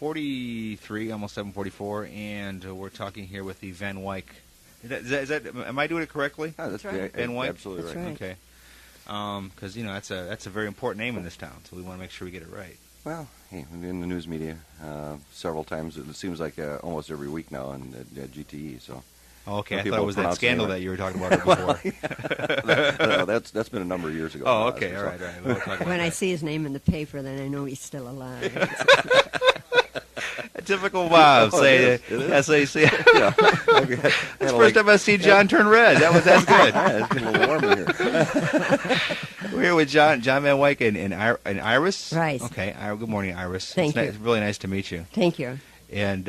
7:43, almost 7:44, and we're talking here with the Van Wyck. Is that am I doing it correctly? Oh, that's right. Van Wyck? Absolutely That's right. right. Okay. Because that's a very important name in this town, so we want to make sure we get it right. Well, hey, in the news media several times. It seems like almost every week now on GTE. So. Oh, okay. Some I thought people it was that pronounce it scandal anyway. that you were talking about before. No, that's been a number of years ago. Oh, okay. All right. We'll talk about When I that. see his name in the paper, then I know he's still alive. A typical Bob. Oh, Say it is. SAC. Yeah. That's the first time I've seen John turn red. That's good. Yeah, it's getting a little warm in here. We're here with John Van Wyck and Iris. Right. Okay. Good morning, Iris. Thank you. It's really nice to meet you. Thank you. And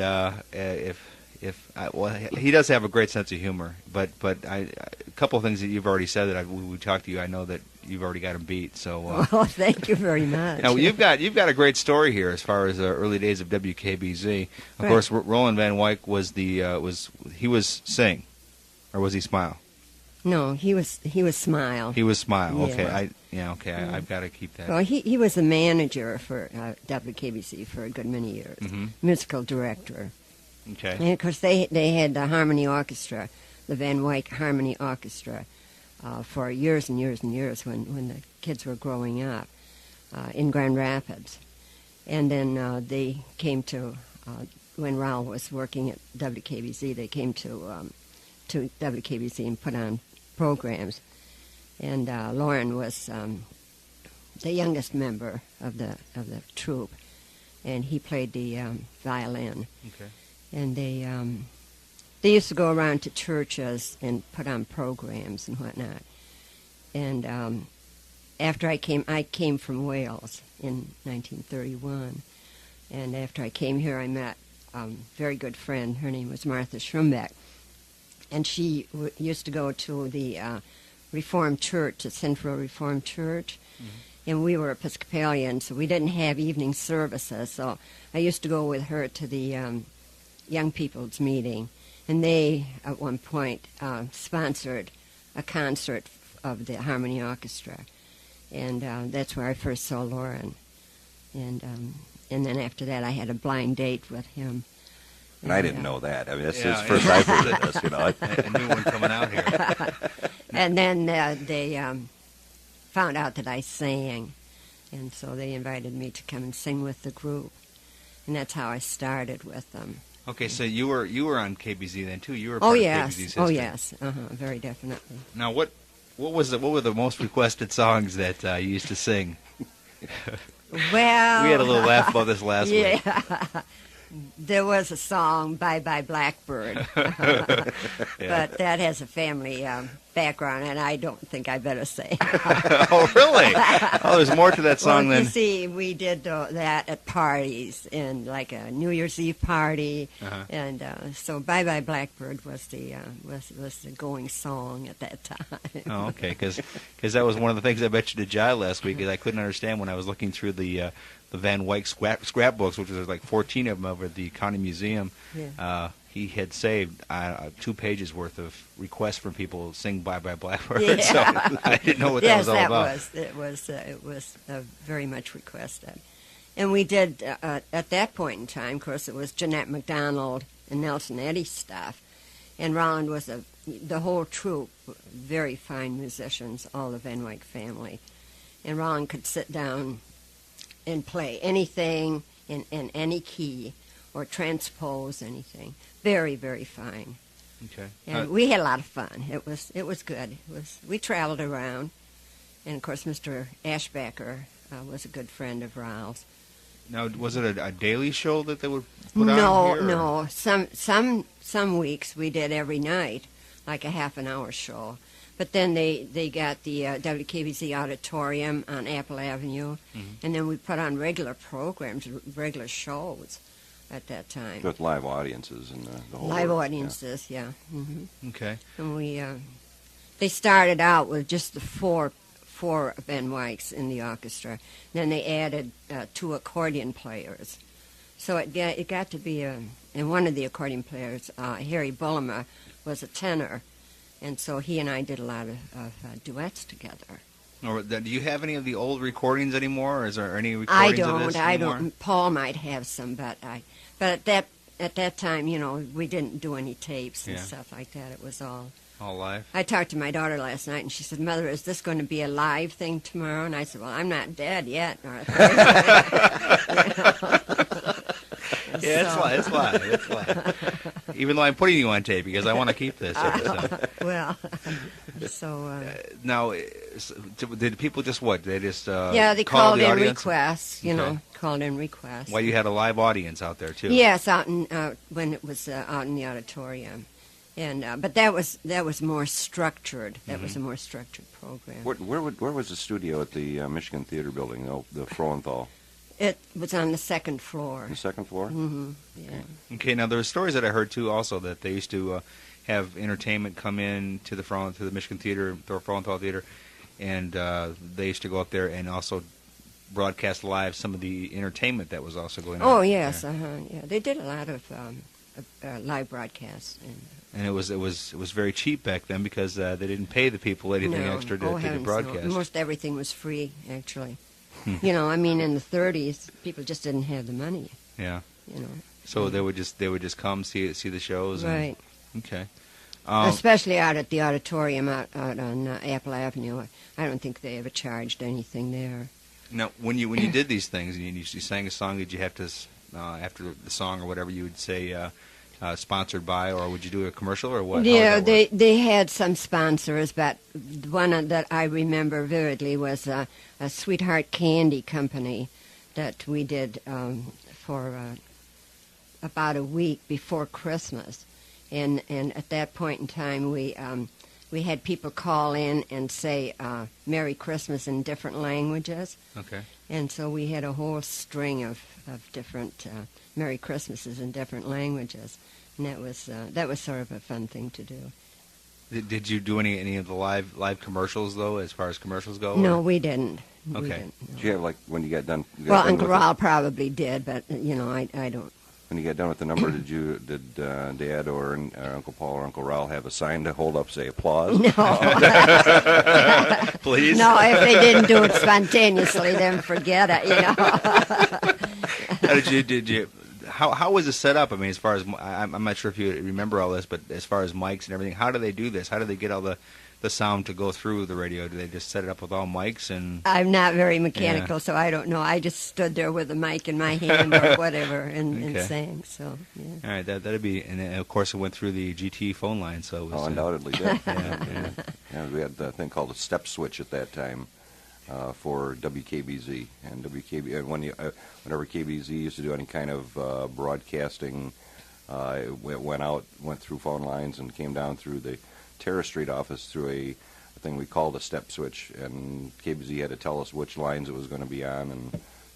well, he does have a great sense of humor, but a couple of things that you've already said that we talked to you, I know that you've already got him beat. So Well, thank you very much. now you've got a great story here as far as the early days of WKBZ. Of Right. course, Roland Van Wyck was he was Sing, or was he Smile? No, he was Smile. He was Smile. Yeah. Okay, I've got to keep that. Well, he was the manager for WKBC for a good many years, musical director. Okay. And, of course, they had the Harmony Orchestra, the Van Wyck Harmony Orchestra, for years and years and years when the kids were growing up in Grand Rapids. And then they came to, when Raul was working at WKBC, they came to WKBC and put on programs. And Lauren was the youngest member of the troupe, and he played the violin. Okay. And they used to go around to churches and put on programs and whatnot. And after I came from Wales in 1931. And after I came here, I met a very good friend. Her name was Martha Schrumbeck. And she used to go to the Reformed Church, the Central Reformed Church. And we were Episcopalian, so we didn't have evening services. So I used to go with her to the young people's meeting, and they at one point sponsored a concert of the Harmony Orchestra, and that's where I first saw Lauren, and then after that I had a blind date with him. And I didn't know that. I mean, that's the Yeah, first I've heard of this. A new one coming out here. And then they found out that I sang, and so they invited me to come and sing with the group, and that's how I started with them. Okay, so you were on KBZ then too. You were Oh part yes, of KBZ's oh history. yes, very definitely. Now what were the most requested songs that you used to sing? Well, We had a little laugh about this last week. yeah. There was a song, Bye Bye Blackbird, but that has a family background, and I don't think I better say. Oh, really? Oh, there's more to that song well, than... you see, we did that at parties, and like a New Year's Eve party, and so Bye Bye Blackbird was the going song at that time. Oh, okay, because that was one of the things I bet you to Jai last week, is I couldn't understand when I was looking through the Van Wyck scrapbooks, which was like 14 of them over at the County Museum. Yeah. He had saved 2 pages worth of requests from people to sing Bye Bye Blackbird, Yeah. so I didn't know what that Yes, was all about. it was very much requested, and we did at that point in time. Of course, it was Jeanette MacDonald and Nelson Eddy stuff, and Roland was the whole troupe, very fine musicians, all the Van Wyck family, and Roland could sit down and play anything in any key or transpose anything. Very, very fine. Okay. And we had a lot of fun. It was good. We traveled around, and of course Mr. Ashbacker was a good friend of Raul's. Now, was it a daily show that they would put on here? No. Some weeks we did every night, like a half-an-hour show. But then they got the WKBZ auditorium on Apple Avenue, and then we put on regular programs, regular shows at that time. With live audiences and the whole Live works, audiences, yeah. Okay. And they started out with just the four Van Wycks in the orchestra. Then they added 2 accordion players. So it got to be and one of the accordion players, Harry Bullimer, was a tenor. And so he and I did a lot of duets together. Or do you have any of the old recordings anymore? Or is there any I recordings of don't. this I anymore? don't. Paul might have some, but at that time, we didn't do any tapes and Yeah. stuff like that. It was all. All live? I talked to my daughter last night, and she said, "Mother, is this going to be a live thing tomorrow?" And I said, "Well, I'm not dead yet, Martha." Yeah, So- it's live. It's live. Even though I'm putting you on tape because I want to keep this. So. Well, so Now, did people just what? They just yeah, they call called the in audience? requests. Okay. Called in requests. Well, you had a live audience out there too. Yes, when it was out in the auditorium, and but that was more structured. That was a more structured program. Where was the studio at the Michigan Theater Building, the Frohenthal? It was on the second floor. The second floor? Mm-hmm. Yeah. Okay. Now there were stories that I heard too, also that they used to have entertainment come in to the Michigan Theater, the Frohenthal Theater, and they used to go up there and also broadcast live some of the entertainment that was also going on. Oh yes, there. yeah. They did a lot of live broadcasts. And it was very cheap back then because they didn't pay the people anything extra to heavens, broadcast. No. Most everything was free, actually. I mean, in the 30s, people just didn't have the money. Yeah. You know. So they would just come see the shows. And, Right. Okay. Especially out at the auditorium out on Apple Avenue. I don't think they ever charged anything there. Now, when you did these things and you sang a song, did you have to after the song or whatever you would say sponsored by, or would you do a commercial or what? Yeah, How would that work? they had some sponsors, but the one that I remember vividly was a Sweetheart Candy Company that we did for about a week before Christmas, and at that point in time we had people call in and say Merry Christmas in different languages. Okay. And so we had a whole string of different Merry Christmases in different languages, and that was sort of a fun thing to do. Did you do any of the live commercials though, as far as commercials go? No, or? we didn't. Okay. We didn't, no. Did you have, like, when you got done? Well, Uncle Raul probably did, but I don't. When you got done with the number, did Dad or Uncle Paul or Uncle Raul have a sign to hold up, say applause? No. Please. No, if they didn't do it spontaneously, then forget it. How did you? How was it set up? I mean, as far as I'm not sure if you remember all this, but as far as mics and everything, how do they do this? How do they get all the sound to go through the radio? Do they just set it up with all mics and? I'm not very mechanical, so I don't know. I just stood there with a mic in my hand or whatever and Okay. sang. So yeah. All right, that'd be, and of course it went through the GT phone line, so it was, Undoubtedly did. yeah. Yeah, we had the thing called a step switch at that time for WKBZ, and whenever KBZ used to do any kind of broadcasting, it went through phone lines and came down through the Terrace Street office through a thing we called a step switch, and KBZ had to tell us which lines it was going to be on, and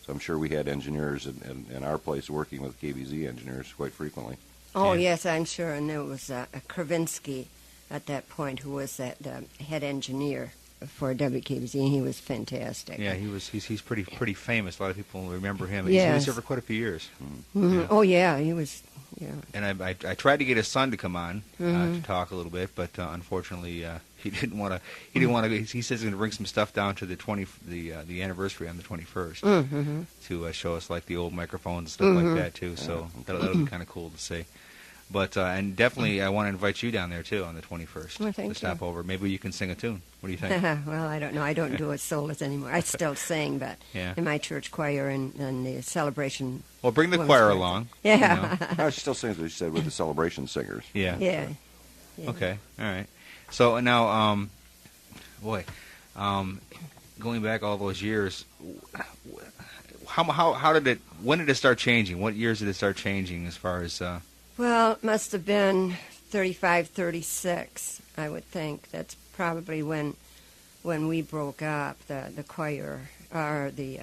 so I'm sure we had engineers in our place working with KBZ engineers quite frequently. Oh, Yeah. yes, I'm sure. And there was Kravinsky at that point who was the head engineer for WKBZ, and he was fantastic. Yeah, he's pretty famous. A lot of people remember him. Yes. He was here for quite a few years. Mhm. Yeah. Oh, yeah, he was, yeah. And I tried to get his son to come on to talk a little bit, but unfortunately he didn't want to. He didn't want to. He says he's going to bring some stuff down to the anniversary on the 21st Mm-hmm. to show us like the old microphones and stuff like that too. So that'll be kind of cool to see. But and definitely I want to invite you down there too on the 21st Well, thank to stop you. over. Maybe you can sing a tune. What do you think? Well, I don't know. I don't do it solos anymore. I still sing, but Yeah. in my church choir and the celebration. Well, bring the Women's choir choir. along. Yeah. You know? No, she still sings what she said with the celebration singers. Yeah. Yeah. Yeah. Okay. All right. So now, going back all those years, how did it? When did it start changing? What years did it start changing? As far as Well, it must have been 35, 36, I would think. That's probably when we broke up, the choir, or the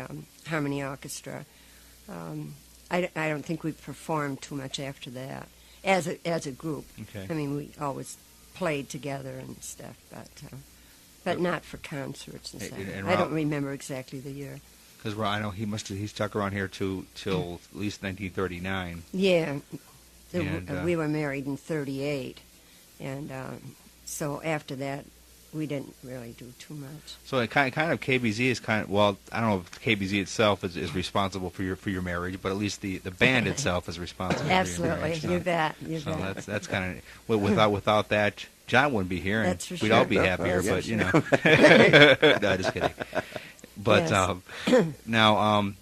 harmony orchestra. I don't think we performed too much after that, as a group. Okay. I mean, we always played together and stuff, but not for concerts and stuff. And I don't Rob- remember exactly the year. because I know he stuck around here till at least 1939. Yeah, And, we were married in 38, and so after that, we didn't really do too much. So it kind of KBZ is kind of, well, I don't know if KBZ itself is responsible for your marriage, but at least the band itself is responsible Absolutely, for your marriage. you bet, you So bet. that's kind of, without that, John wouldn't be here, and That's for we'd sure. all be That's happier. for But sure. no, just kidding. But Yes. now,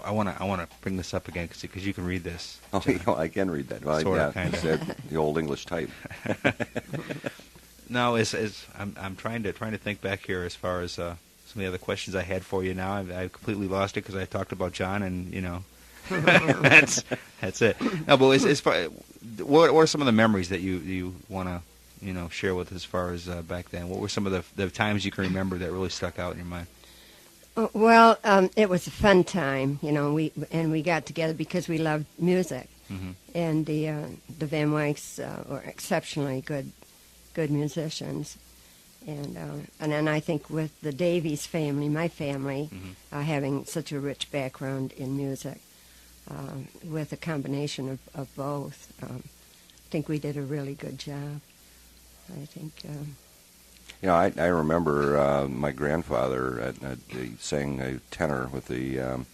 I want to bring this up again because you can read this. Oh, I can read that. Well, Sort yeah, of, kind of. it's the old English type. No, I'm trying to think back here as far as some of the other questions I had for you. Now I've completely lost it because I talked about John, and that's it. No, but as far, what are some of the memories that you want to share with us as far as back then? What were some of the times you can remember that really stuck out in your mind? Well, it was a fun time, we got together because we loved music, and the Van Wycks were exceptionally good musicians, and then I think with the Davies family, my family, having such a rich background in music, with a combination of both, I think we did a really good job. I think. I remember my grandfather he sang a tenor with the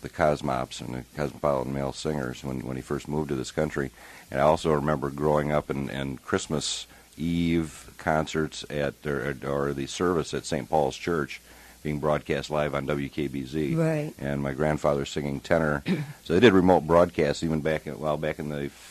Cosmops and the Cosmopolitan Male Singers when he first moved to this country. And I also remember growing up and Christmas Eve concerts or the service at St. Paul's Church being broadcast live on WKBZ. Right. And my grandfather singing tenor. So they did remote broadcasts even back in the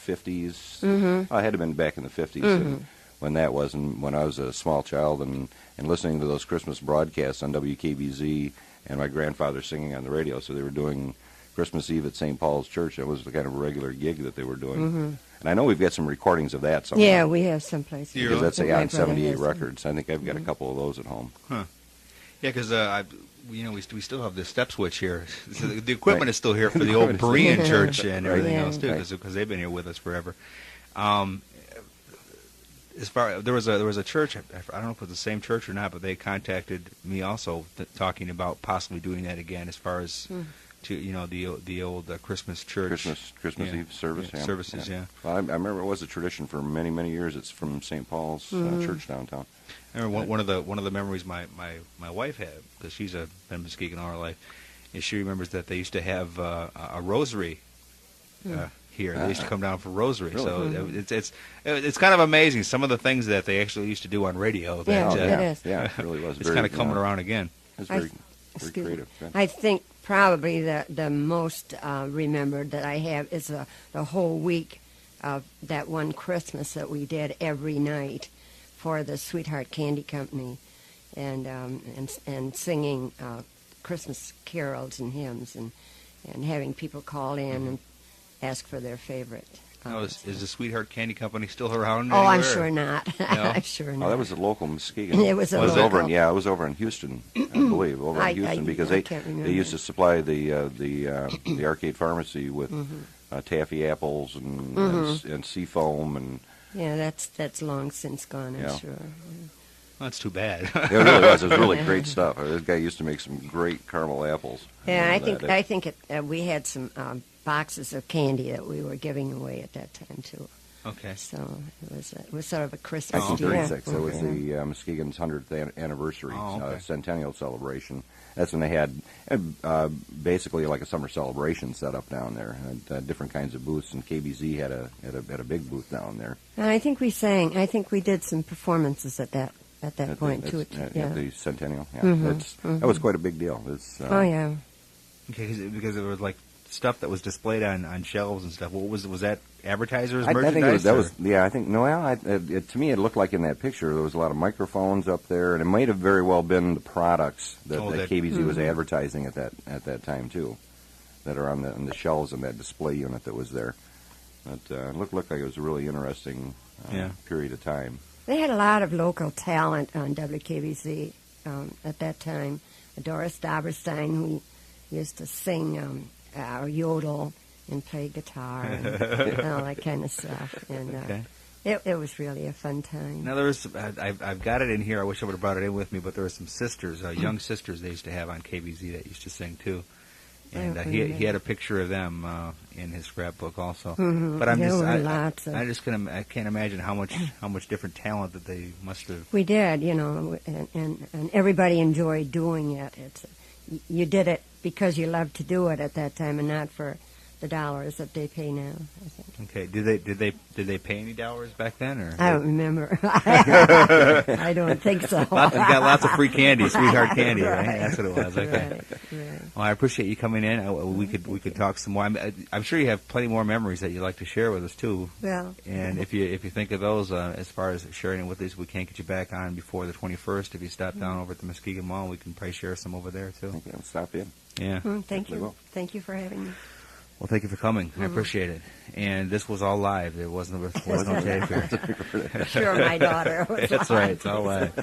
50s. I had to have been back in the 50s. When that was, and when I was a small child, and listening to those Christmas broadcasts on WKBZ, and my grandfather singing on the radio. So they were doing Christmas Eve at St. Paul's Church. That was the kind of regular gig that they were doing. And I know we've got some recordings of that somewhere. Yeah, we have some places. Because that's My on brother 78 has them. Records. I think I've got a couple of those at home. Huh. Yeah, because we still have the step switch here. So the equipment is still here for the old Berean church and everything Yeah. else too, because they've been here with us forever. There was a church. I don't know if it was the same church or not, but they contacted me also, talking about possibly doing that again, as far as to the old Christmas church, Christmas Eve service. Yeah, services. Yeah. Well, I remember it was a tradition for many years. It's from St. Paul's Church downtown. I remember one of the memories my wife had, because she's been Muskegon all her life, is she remembers that they used to have a rosary here. They used to come down for rosary. Really? So it's kind of amazing some of the things that they actually used to do on radio. That, Yeah, it is. Yeah, it really was. It's kind of coming around again. It's I- very Excuse me. creative. Good. I think probably the most remembered that I have is the whole week of that one Christmas that we did every night for the Sweetheart Candy Company, and singing Christmas carols and hymns, and having people call in and ask for their favorite. Now, is the Sweetheart Candy Company still around? Oh, I'm anywhere? sure not. No? I'm sure not. Oh, that was a local Muskegon. It was a It local. was over in Houston, I believe, Houston, because I they can't remember. used to supply the arcade pharmacy with taffy apples and sea foam and. Yeah, that's long since gone, I'm Yeah. sure. Well, that's too bad. It really was. It was really great stuff. This guy used to make some great caramel apples. Yeah, I And, think we had some boxes of candy that we were giving away at that time too. Okay. So it was sort of a Christmas deal. 1936. That was the Muskegon's 100th anniversary centennial celebration. That's when they had basically like a summer celebration set up down there. And, different kinds of booths, and KBZ had a big booth down there. And I think we sang. I think we did some performances at that point too. At the centennial. Yeah, that was quite a big deal. Oh yeah. Okay, because there was like stuff that was displayed on shelves and stuff. What was that? Advertisers, I merchandise? think I think to me it looked like in that picture there was a lot of microphones up there, and it might have very well been the products that KBZ was advertising at that time too, that are on the shelves in that display unit that was there. But it looked like it was a really interesting period of time. They had a lot of local talent on WKBZ at that time. Doris Doberstein, who used to sing or yodel and play guitar and all that kind of stuff. And it was really a fun time. Now, there was, I've got it in here. I wish I would have brought it in with me, but there were some sisters, young sisters they used to have on KBZ that used to sing too. and he had a picture of them in his scrapbook also. Mhm. But I just can't imagine how much different talent that they must have. We did, and everybody enjoyed doing it. You did it because you loved to do it at that time, and not for the dollars that they pay now, I think. Okay. Did they pay any dollars back then, or? I don't remember. I don't think so. You got lots of free candy, sweetheart candy, right? Right. That's what it was. Okay. Right. Well, I appreciate you coming in. We could talk some more. I'm sure you have plenty more memories that you'd like to share with us too. Well, And if you think of those, as far as sharing it with us, we can't get you back on before the 21st. If you stop down over at the Muskegon Mall, we can probably share some over there too. Okay, stop in. Yeah. thank you. will. Thank you for having me. Well, thank you for coming. I appreciate it. And this was all live. There wasn't no tape here. Sure, my daughter was That's right. It's all live.